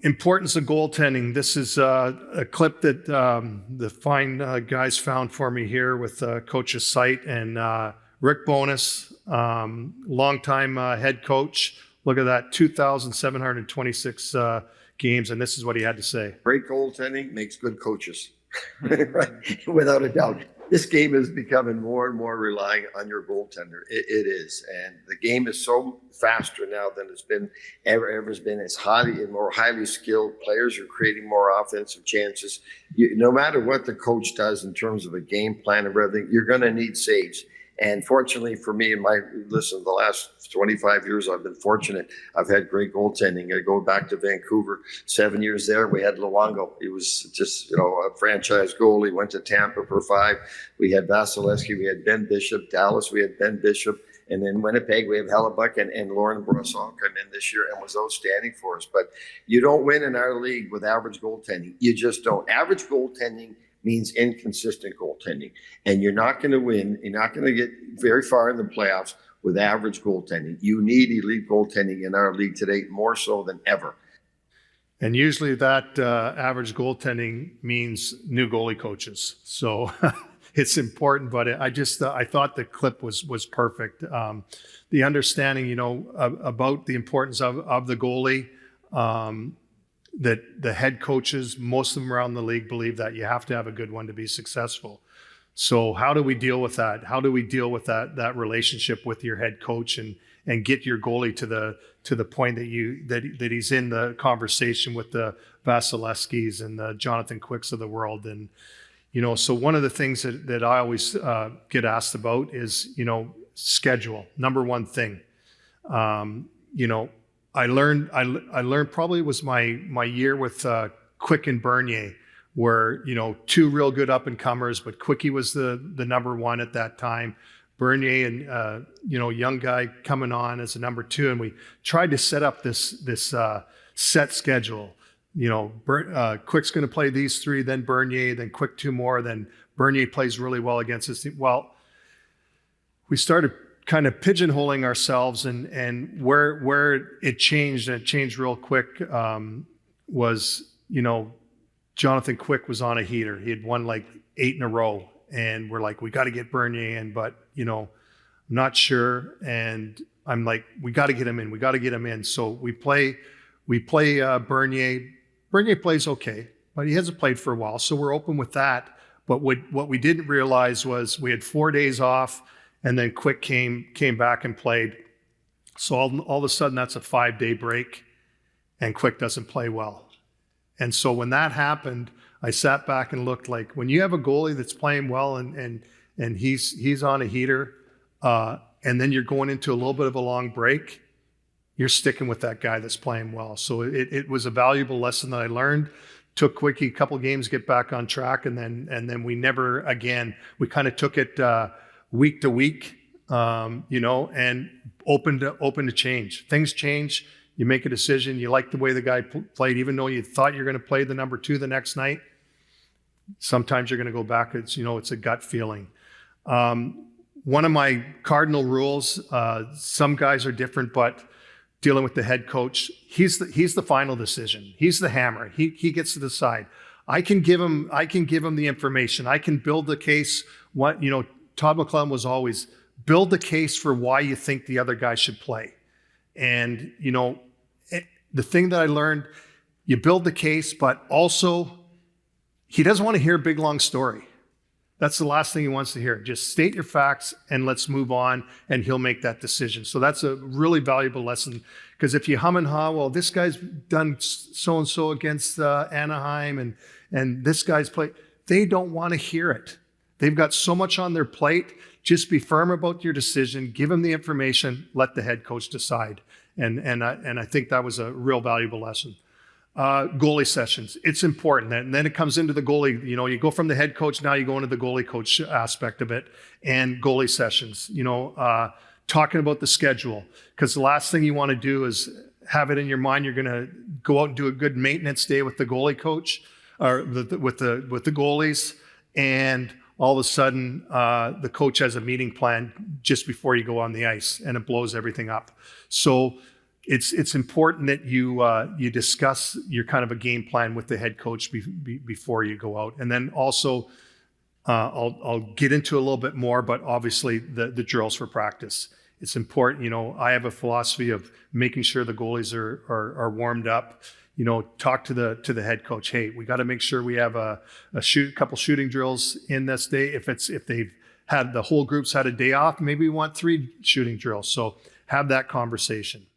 Importance of goaltending. This is a clip that the fine guys found for me here with Coach's site, and Rick Bowness, longtime head coach. Look at that, 2,726 games, and this is what he had to say. Great goaltending makes good coaches, right? Without a doubt. This game is becoming more and more relying on your goaltender. It is, and the game is so faster now than it's been ever has been. It's more highly skilled players are creating more offensive chances. No matter what the coach does in terms of a game plan and everything, you're going to need saves. And fortunately for me, the last 25 years, I've been fortunate. I've had great goaltending. I go back to Vancouver, 7 years there. We had Luongo. He was just, a franchise goalie. Went to Tampa for 5. We had Vasilevsky. We had Ben Bishop. Dallas, we had Ben Bishop. And then Winnipeg, we have Hellebuck and Lauren Brosson come in this year and was outstanding for us. But you don't win in our league with average goaltending. You just don't. Average goaltending means inconsistent goaltending. And you're not going to win. You're not going to get very far in the playoffs with average goaltending. You need elite goaltending in our league today, more so than ever. And usually that average goaltending means new goalie coaches. So it's important, but I thought the clip was perfect. The understanding, about the importance of the goalie, that the head coaches, most of them around the league, believe that you have to have a good one to be successful. So how do we deal with that? How do we deal with that relationship with your head coach and get your goalie to the point that he's in the conversation with the Vasilevskys and the Jonathan Quicks of the world? And so one of the things that I always get asked about is schedule. Number one thing. I learned probably it was my year with Quick and Bernier, where two real good up and comers, but Quickie was the number one at that time. Bernier and young guy coming on as a number 2, and we tried to set up this set schedule. Quick's going to play these 3, then Bernier, then Quick 2 more, then Bernier plays really well against this team. Well, we started kind of pigeonholing ourselves, and where it changed, and it changed real quick, was Jonathan Quick was on a heater. He had won like 8 in a row, and we're like, we got to get Bernier in, but I'm not sure. And I'm like, we got to get him in. So we play Bernier. Bernier plays okay, but he hasn't played for a while, so we're open with that. But what we didn't realize was we had 4 days off, and then Quick came back and played. So all of a sudden, that's a 5-day break, and Quick doesn't play well. And so when that happened, I sat back and looked, like, when you have a goalie that's playing well and he's on a heater, and then you're going into a little bit of a long break, you're sticking with that guy that's playing well. So it was a valuable lesson that I learned. Took Quickie a couple games to get back on track, and then we never again. We kind of took it week to week, and open to change. Things change. You make a decision. You like the way the guy played, even though you thought you're going to play the number 2 the next night. Sometimes you're going to go back. It's a gut feeling. One of my cardinal rules. Some guys are different, but dealing with the head coach, he's the final decision. He's the hammer. He gets to decide. I can give him the information. I can build the case. Todd McClellan was always build the case for why you think the other guy should play. And, the thing that I learned, you build the case, but also he doesn't want to hear a big, long story. That's the last thing he wants to hear. Just state your facts and let's move on, and he'll make that decision. So that's a really valuable lesson, because if you hum and haw, well, this guy's done so-and-so against Anaheim and this guy's played, they don't want to hear it. They've got so much on their plate. Just be firm about your decision. Give them the information. Let the head coach decide. And I think that was a real valuable lesson. Goalie sessions. It's important. And then it comes into the goalie. You go from the head coach, now you go into the goalie coach aspect of it, and goalie sessions. Talking about the schedule, because the last thing you want to do is have it in your mind you're going to go out and do a good maintenance day with the goalie coach or with the goalies, and all of a sudden the coach has a meeting plan just before you go on the ice, and it blows everything up. So it's important that you discuss your kind of a game plan with the head coach before you go out. And then also, I'll get into a little bit more, but obviously the drills for practice. It's important. I have a philosophy of making sure the goalies are warmed up. Talk to the head coach. Hey, we got to make sure we have a couple shooting drills in this day. If they've had the whole group's had a day off, maybe we want 3 shooting drills. So have that conversation.